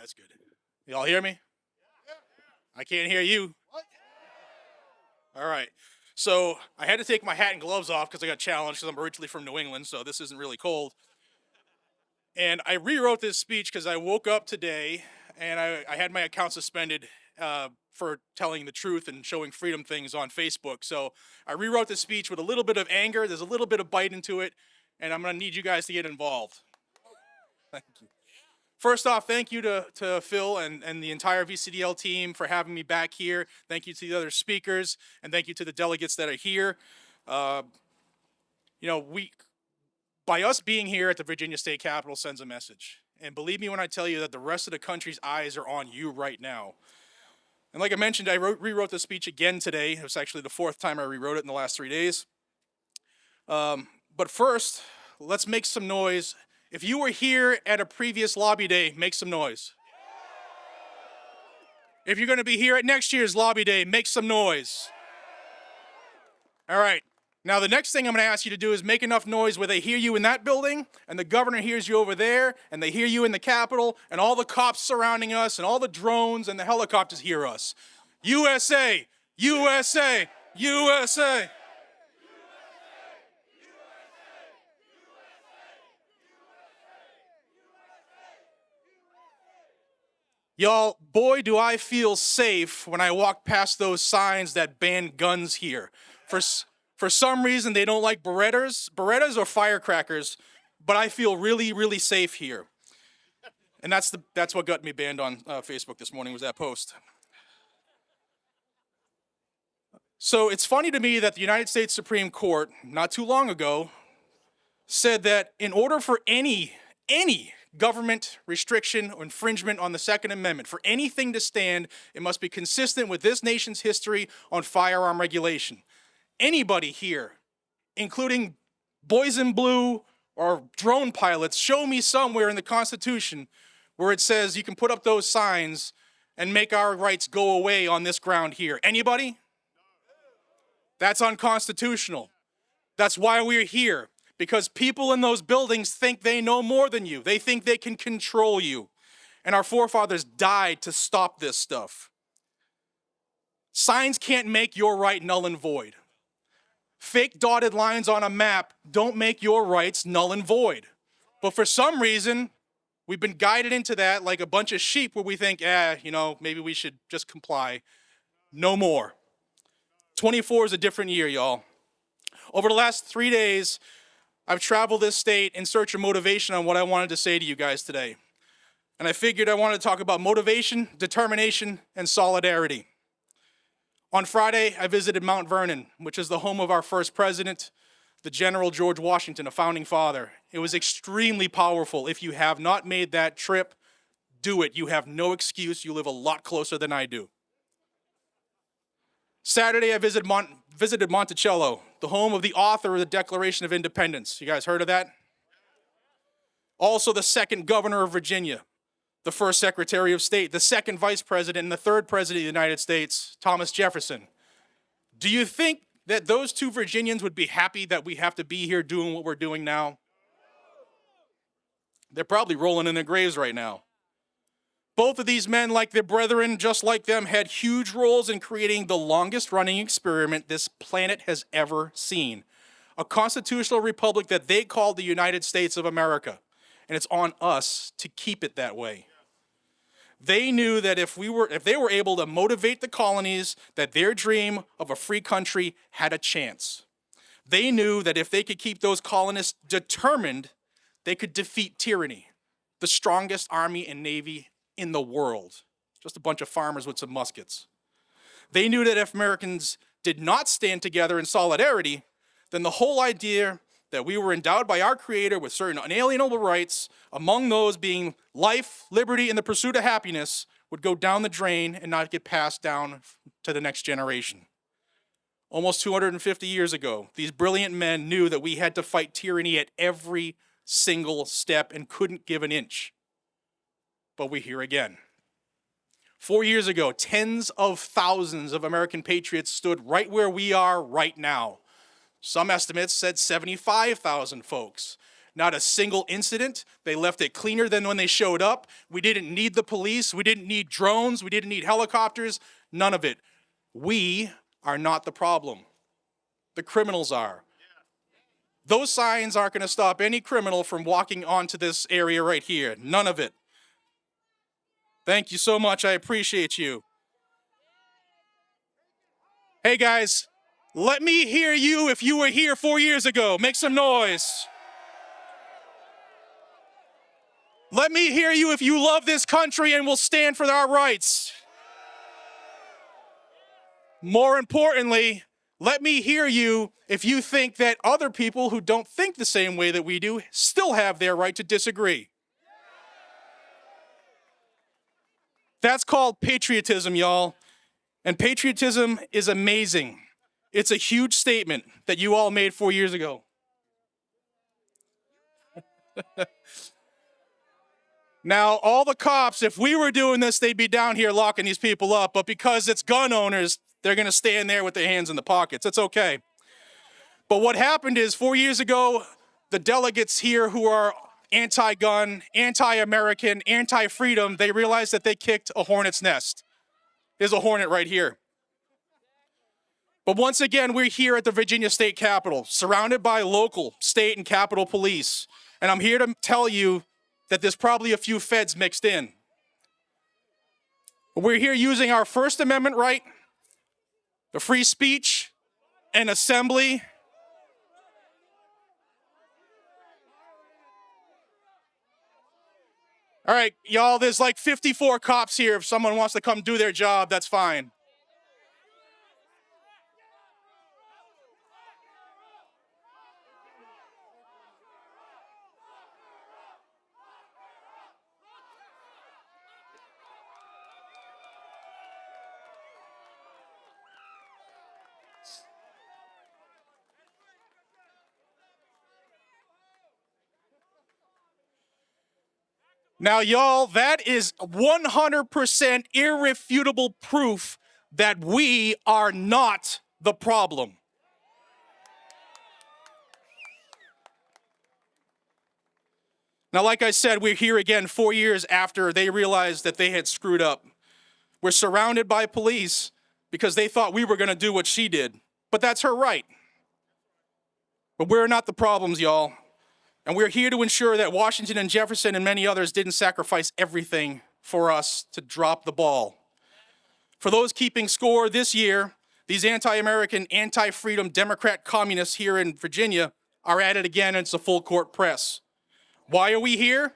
That's good. Y'all hear me? I can't hear you. All right. So I had to take my hat and gloves off because I got challenged because I'm originally from New England, so this isn't really cold. And I rewrote this speech because I woke up today and I had my account suspended for telling the truth and showing freedom things on Facebook. So I rewrote the speech with a little bit of anger. There's a little bit of bite into it, and I'm going to need you guys to get involved. Thank you. First off, thank you to Phil and the entire VCDL team for having me back here. Thank you to the other speakers, and thank you to the delegates that are here. By us being here at the Virginia State Capitol sends a message. And believe me when I tell you that the rest of the country's eyes are on you right now. And like I mentioned, I rewrote the speech again today. It was actually the fourth time I rewrote it in the last 3 days. But first, let's make some noise. If you were here at a previous lobby day, make some noise. If you're going to be here at next year's lobby day, make some noise. All right. Now, the next thing I'm going to ask you to do is make enough noise where they hear you in that building, and the governor hears you over there, and they hear you in the Capitol, and all the cops surrounding us, and all the drones and the helicopters hear us. USA! USA! USA! Y'all, boy, do I feel safe when I walk past those signs that ban guns here. For some reason, they don't like Berettas or firecrackers, but I feel really, really safe here. And that's what got me banned on Facebook this morning, was that post. So it's funny to me that the United States Supreme Court, not too long ago, said that in order for any government restriction or infringement on the Second Amendment, for anything to stand, it must be consistent with this nation's history on firearm regulation. Anybody here, including boys in blue or drone pilots, show me somewhere in the Constitution where it says you can put up those signs and make our rights go away on this ground here. Anybody? That's unconstitutional. That's why we're here, because people in those buildings think they know more than you. They think they can control you. And our forefathers died to stop this stuff. Signs can't make your right null and void. Fake dotted lines on a map don't make your rights null and void. But for some reason, we've been guided into that like a bunch of sheep where we think, maybe we should just comply. No more. 24 is a different year, y'all. Over the last 3 days, I've traveled this state in search of motivation on what I wanted to say to you guys today. And I figured I wanted to talk about motivation, determination, and solidarity. On Friday, I visited Mount Vernon, which is the home of our first president, the General George Washington, a founding father. It was extremely powerful. If you have not made that trip, do it. You have no excuse. You live a lot closer than I do. Saturday, I visited Monticello, the home of the author of the Declaration of Independence. You guys heard of that? Also the second governor of Virginia, the first Secretary of State, the second Vice President, and the third President of the United States, Thomas Jefferson. Do you think that those two Virginians would be happy that we have to be here doing what we're doing now? They're probably rolling in their graves right now. Both of these men, like their brethren, just like them, had huge roles in creating the longest-running experiment this planet has ever seen. A constitutional republic that they called the United States of America. And it's on us to keep it that way. They knew that if they were able to motivate the colonies, that their dream of a free country had a chance. They knew that if they could keep those colonists determined, they could defeat tyranny, the strongest army and navy in the world. Just a bunch of farmers with some muskets. They knew that if Americans did not stand together in solidarity, then the whole idea that we were endowed by our Creator with certain unalienable rights, among those being life, liberty, and the pursuit of happiness, would go down the drain and not get passed down to the next generation. Almost 250 years ago, these brilliant men knew that we had to fight tyranny at every single step and couldn't give an inch. But we're here again. 4 years ago, tens of thousands of American patriots stood right where we are right now. Some estimates said 75,000 folks. Not a single incident. They left it cleaner than when they showed up. We didn't need the police. We didn't need drones. We didn't need helicopters. None of it. We are not the problem. The criminals are. Those signs aren't going to stop any criminal from walking onto this area right here. None of it. Thank you so much. I appreciate you. Hey guys, let me hear you if you were here 4 years ago. Make some noise. Let me hear you if you love this country and will stand for our rights. More importantly, let me hear you if you think that other people who don't think the same way that we do still have their right to disagree. That's called patriotism, y'all. And patriotism is amazing. It's a huge statement that you all made 4 years ago. Now, all the cops, if we were doing this, they'd be down here locking these people up. But because it's gun owners, they're going to stand there with their hands in the pockets. It's okay. But what happened is 4 years ago, the delegates here who are anti-gun, anti-American, anti-freedom, they realized that they kicked a hornet's nest. There's a hornet right here. But once again, we're here at the Virginia State Capitol, surrounded by local, state, and Capitol police. And I'm here to tell you that there's probably a few feds mixed in. We're here using our First Amendment right, the free speech and assembly. All right, y'all, there's like 54 cops here. If someone wants to come do their job, that's fine. Now, y'all, that is 100% irrefutable proof that we are not the problem. Now, like I said, we're here again 4 years after they realized that they had screwed up. We're surrounded by police because they thought we were going to do what she did. But that's her right. But we're not the problems, y'all. And we're here to ensure that Washington and Jefferson and many others didn't sacrifice everything for us to drop the ball. For those keeping score this year, these anti-American, anti-freedom Democrat communists here in Virginia are at it again, and it's a full court press. Why are we here?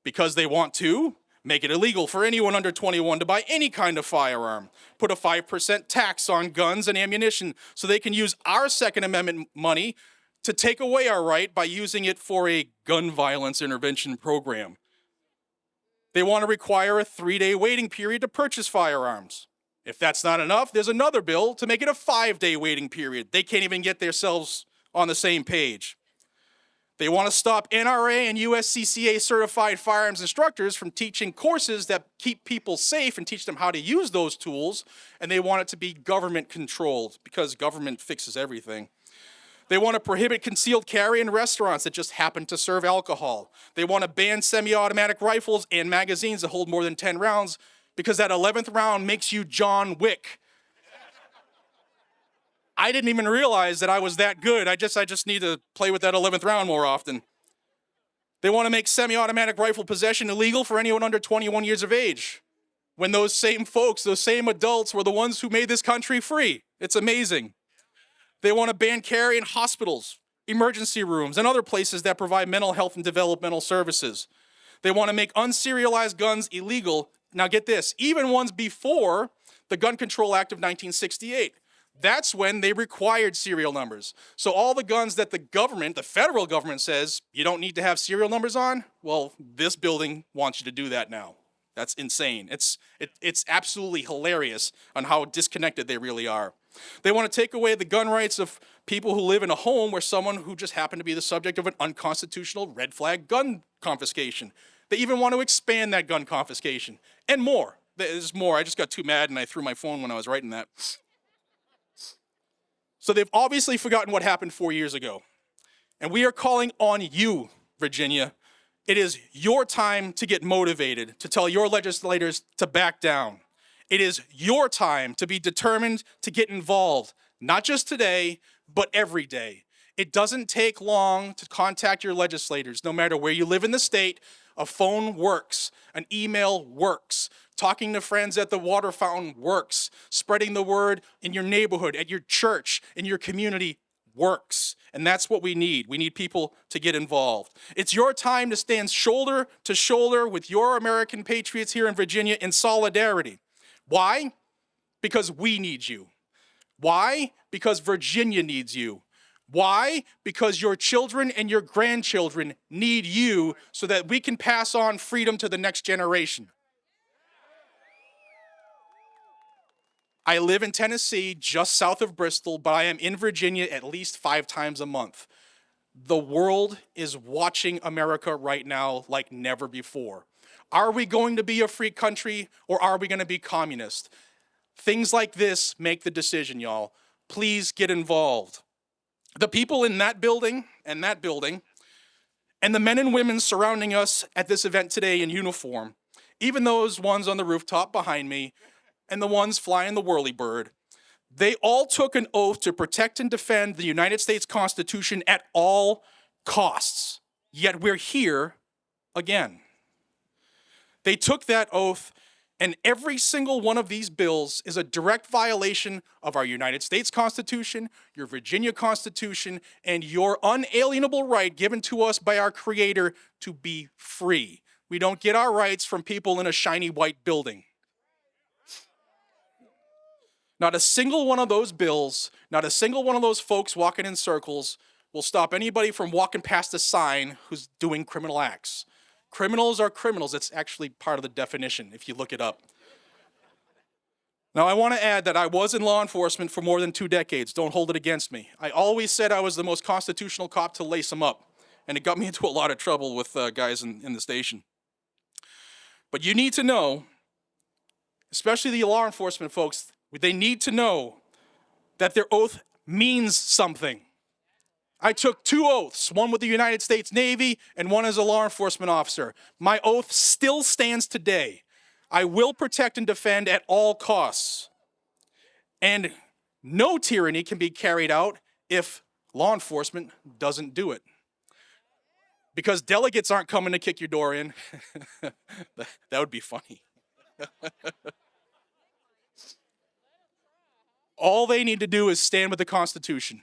Because they want to make it illegal for anyone under 21 to buy any kind of firearm, put a 5% tax on guns and ammunition so they can use our Second Amendment money to take away our right by using it for a gun violence intervention program. They want to require a 3-day waiting period to purchase firearms. If that's not enough, there's another bill to make it a 5-day waiting period. They can't even get themselves on the same page. They want to stop NRA and USCCA certified firearms instructors from teaching courses that keep people safe and teach them how to use those tools, and they want it to be government controlled because government fixes everything. They want to prohibit concealed carry in restaurants that just happen to serve alcohol. They want to ban semi-automatic rifles and magazines that hold more than 10 rounds because that 11th round makes you John Wick. I didn't even realize that I was that good. I just need to play with that 11th round more often. They want to make semi-automatic rifle possession illegal for anyone under 21 years of age. When those same folks, those same adults were the ones who made this country free. It's amazing. They want to ban carry in hospitals, emergency rooms, and other places that provide mental health and developmental services. They want to make unserialized guns illegal. Now get this, even ones before the Gun Control Act of 1968. That's when they required serial numbers. So all the guns that the government, the federal government says you don't need to have serial numbers on, well, this building wants you to do that now. That's insane. It's absolutely hilarious on how disconnected they really are. They want to take away the gun rights of people who live in a home where someone who just happened to be the subject of an unconstitutional red flag gun confiscation. They even want to expand that gun confiscation and more. There's more. I just got too mad and I threw my phone when I was writing that. So they've obviously forgotten what happened 4 years ago. And we are calling on you, Virginia. It is your time to get motivated, to tell your legislators to back down. It is your time to be determined to get involved, not just today, but every day. It doesn't take long to contact your legislators. No matter where you live in the state, a phone works, an email works, talking to friends at the water fountain works, spreading the word in your neighborhood, at your church, in your community works. And that's what we need. We need people to get involved. It's your time to stand shoulder to shoulder with your American patriots here in Virginia in solidarity. Why? Because we need you. Why? Because Virginia needs you. Why? Because your children and your grandchildren need you so that we can pass on freedom to the next generation. I live in Tennessee, just south of Bristol, but I am in Virginia at least 5 times a month. The world is watching America right now like never before. Are we going to be a free country or are we going to be communist? Things like this make the decision, y'all. Please get involved. The people in that building, and the men and women surrounding us at this event today in uniform, even those ones on the rooftop behind me, and the ones flying the whirly-bird, they all took an oath to protect and defend the United States Constitution at all costs. Yet we're here again. They took that oath, and every single one of these bills is a direct violation of our United States Constitution, your Virginia Constitution, and your unalienable right given to us by our Creator to be free. We don't get our rights from people in a shiny white building. Not a single one of those bills, not a single one of those folks walking in circles will stop anybody from walking past a sign who's doing criminal acts. Criminals are criminals. It's actually part of the definition if you look it up. Now, I want to add that I was in law enforcement for more than 2 decades. Don't hold it against me. I always said I was the most constitutional cop to lace them up, and it got me into a lot of trouble with guys in the station. But you need to know, especially the law enforcement folks, they need to know that their oath means something. I took 2 oaths, one with the United States Navy and one as a law enforcement officer. My oath still stands today. I will protect and defend at all costs. And no tyranny can be carried out if law enforcement doesn't do it. Because delegates aren't coming to kick your door in. That would be funny. All they need to do is stand with the Constitution,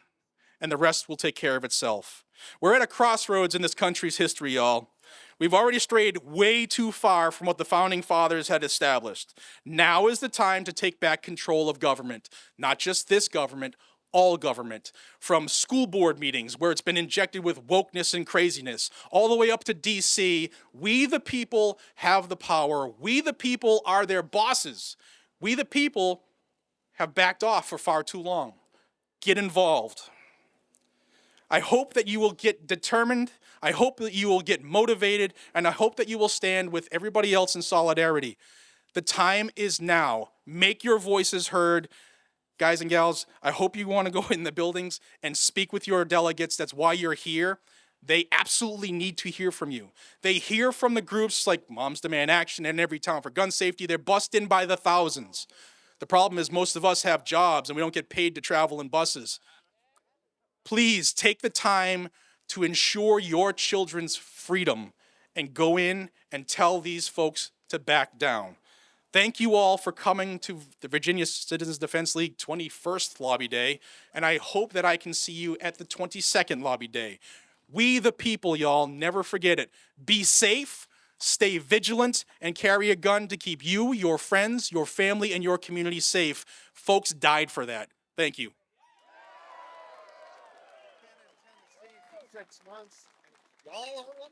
and the rest will take care of itself. We're at a crossroads in this country's history, y'all. We've already strayed way too far from what the Founding Fathers had established. Now is the time to take back control of government. Not just this government, all government. From school board meetings, where it's been injected with wokeness and craziness, all the way up to DC, we the people have the power. We the people are their bosses. We the people have backed off for far too long. Get involved. I hope that you will get determined, I hope that you will get motivated, and I hope that you will stand with everybody else in solidarity. The time is now. Make your voices heard. Guys and gals, I hope you want to go in the buildings and speak with your delegates. That's why you're here. They absolutely need to hear from you. They hear from the groups like Moms Demand Action and Every Town for Gun Safety. They're bussed in by the thousands. The problem is most of us have jobs and we don't get paid to travel in buses. Please take the time to ensure your children's freedom and go in and tell these folks to back down. Thank you all for coming to the Virginia Citizens Defense League 21st Lobby Day, and I hope that I can see you at the 22nd Lobby Day. We the people, y'all, never forget it. Be safe, stay vigilant, and carry a gun to keep you, your friends, your family, and your community safe. Folks died for that. Thank you. 6 months. Y'all are one.